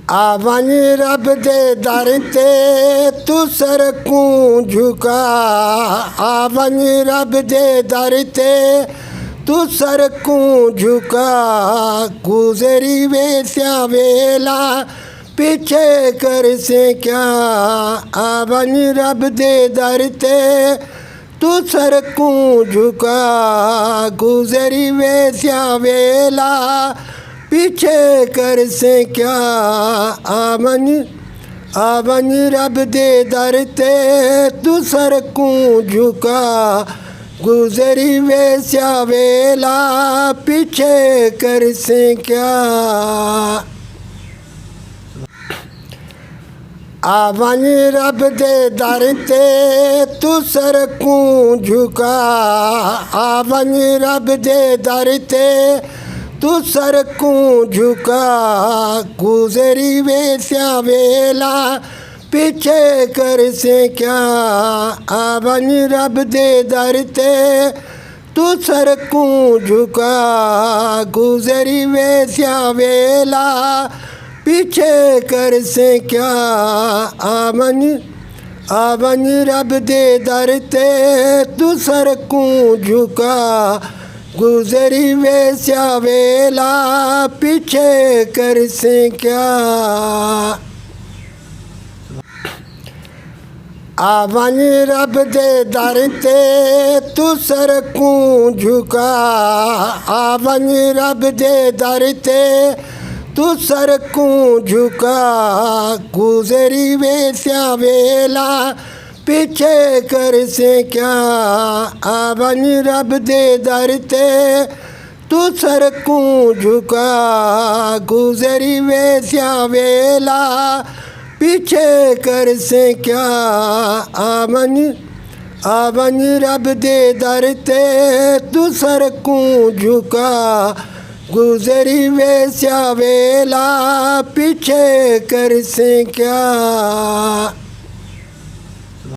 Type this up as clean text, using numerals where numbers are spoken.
आवन रब दे दर ते तू सर को झुका। आवन रब दे दर ते तू सर को झुका। गुजरी वेस्या वेला पीछे कर से क्या। आवन रब दे दर ते तू सर को झुका। गुजरी वेस्या वेला पीछे कर से क्या। आवन आवन रब दे दर ते तू सर को झुका। गुजरी वेस्या वेला पीछे कर से क्या। आवन रब दे दर ते तू सर को झुका। आवन रब दे दर ते तू सर को झुका। गुजरी वेस्या वेला पीछे कर से क्या। आवन रब दे दर ते तू सर को झुका। गुजरी वेस्या वेला पीछे कर से क्या। आवन आवन रब दे दर ते तू सर को झुका। गुजरी वेस्या वेला पीछे कर से क्या। आवन रब दे दर ते तू सर को झुका। आवन रब दे दर ते तू सर को झुका। गुजरी वेस्या वेला पीछे कर से क्या। आवन रब दे दर ते तू सर को झुका। गुजरी वेस्या वेला पीछे कर से क्या। आवन आवन रब दे दर ते तू सर को झुका। गुजरी वेस्या वेला पीछे कर से क्या।